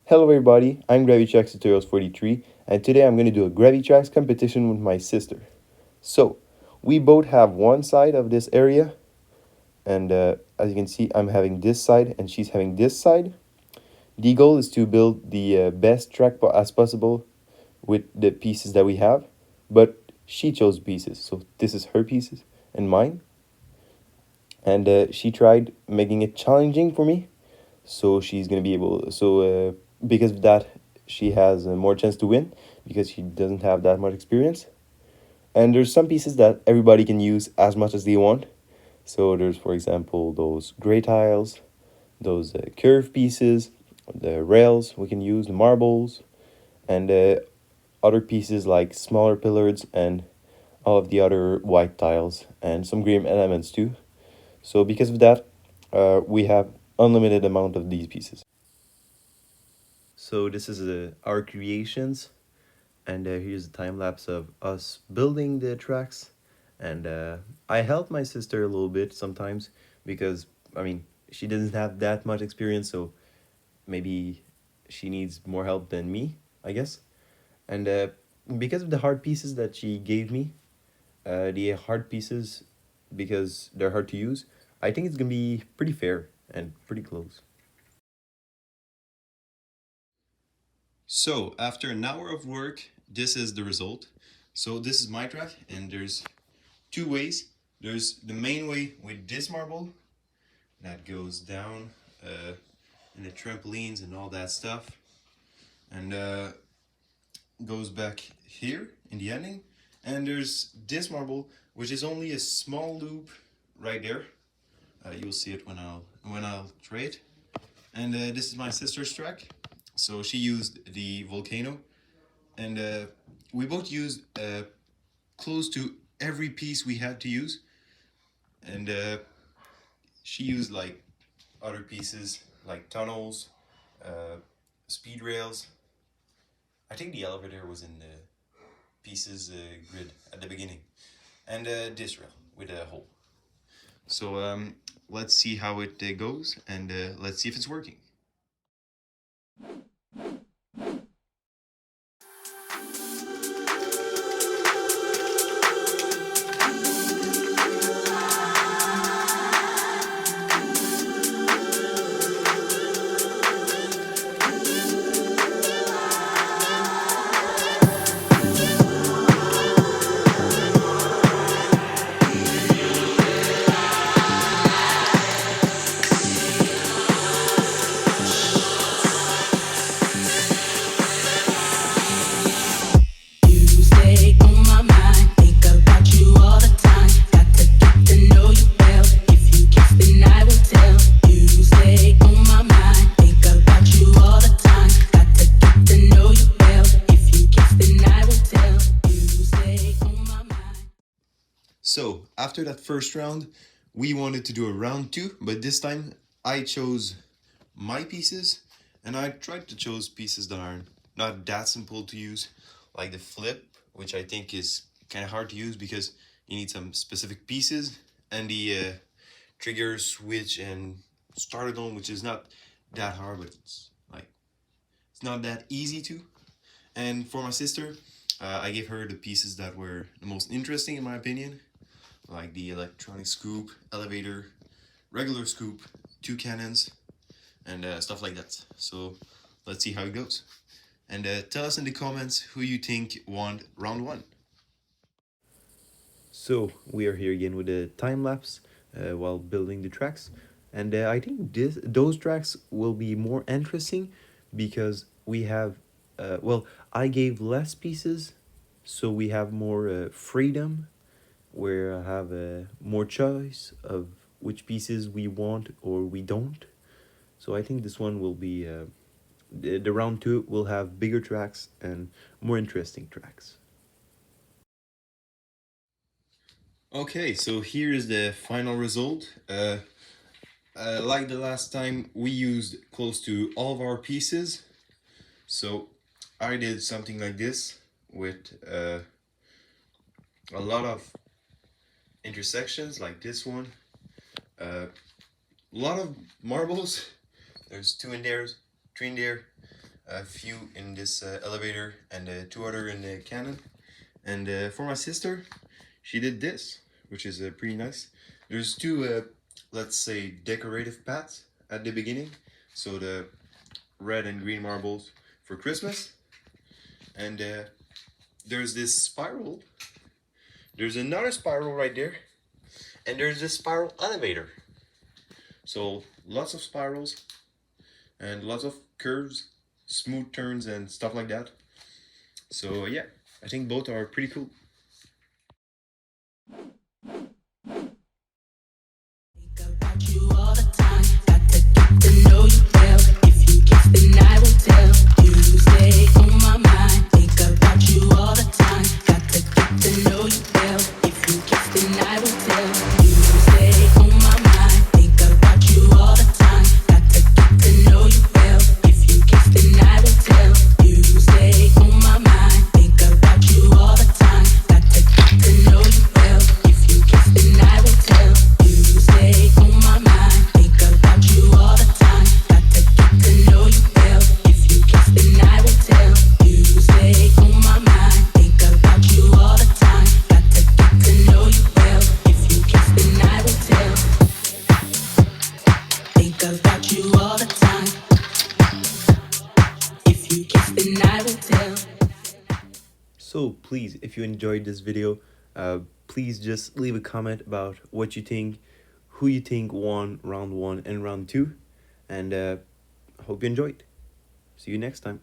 Hello everybody, I'm Gravitrax Tutorials 43 and today I'm going to do a Gravitrax competition with my sister. So, we both have one side of this area and as you can see I'm having this side and she's having this side. The goal is to build the best track as possible with the pieces that we have, but she chose pieces, so this is her pieces and mine. And she tried making it challenging for me, so she's gonna be able. Because of that, she has more chance to win because she doesn't have that much experience. And there's some pieces that everybody can use as much as they want. So there's, for example, those gray tiles, those curved pieces, the rails we can use, the marbles, and other pieces like smaller pillars and all of the other white tiles and some green elements too. So because of that, we have unlimited amount of these pieces. So this is our creations, and here's a time lapse of us building the tracks. And I help my sister a little bit sometimes because I mean she doesn't have that much experience, so maybe she needs more help than me, I guess. And because of the hard pieces that she gave me, the hard pieces because they're hard to use, I think it's gonna be pretty fair and pretty close. So after an hour of work, this is the result. So this is my track, and there's two ways. There's the main way with this marble that goes down and the trampolines and all that stuff, and goes back here in the ending. And there's this marble, which is only a small loop right there. You'll see it when I'll try it. And this is my sister's track. So she used the volcano, and we both used close to every piece we had to use, and she used like other pieces like tunnels, uh, speed rails. I think the elevator was in the pieces grid at the beginning, and this rail with a hole. So let's see how it goes, and let's see if it's working. So after that first round, we wanted to do a round two, but this time I chose my pieces, and I tried to choose pieces that are not that simple to use, like the flip, which I think is kind of hard to use because you need some specific pieces, and the trigger switch and started on, which is not that hard, but it's not that easy to. And for my sister, I gave her the pieces that were the most interesting in my opinion, like the electronic scoop, elevator, regular scoop, two cannons, and stuff like that. So let's see how it goes. And tell us in the comments who you think won round one. So we are here again with a time lapse while building the tracks, and I think those tracks will be more interesting because we have, well, I gave less pieces, so we have more freedom, where I have more choice of which pieces we want or we don't. So I think this one will be the round two will have bigger tracks and more interesting tracks. Okay, so here is the final result. Like the last time, we used close to all of our pieces. So I did something like this with a lot of intersections, like this one. A lot of marbles. There's two in there, three in there. a few in this elevator and two other in the cannon. And for my sister, she did this, which is pretty nice. There's two, let's say, decorative paths at the beginning. So the red and green marbles for Christmas. And there's this spiral. There's another spiral right there. And there's this spiral elevator. So lots of spirals and lots of curves, smooth turns and stuff like that. So yeah, I think both are pretty cool. About you all the time, got to get to know you well. If you kiss, then I will tell you. Stay on my mind, think about you all the time. Got to get to know you well. If you kiss, then I will tell you. Stay on my mind, think about you all the time. Got to get to know you well. If you kiss, then I will tell you. Stay on my mind, think about you all the time. Got to get to know you well. If you kiss, then I will tell you. Stay on my mind, think about you all the time. Got to get to know you well. If you kiss, then I will tell you. Stay on my mind, think about you all the time. Got to get to know you well. If you kiss, then I will tell. Think about you all the time. If you kiss, then I will tell. So please, if you enjoyed this video, please just leave a comment about what you think, who you think won round one and round two, and hope you enjoyed. See you next time.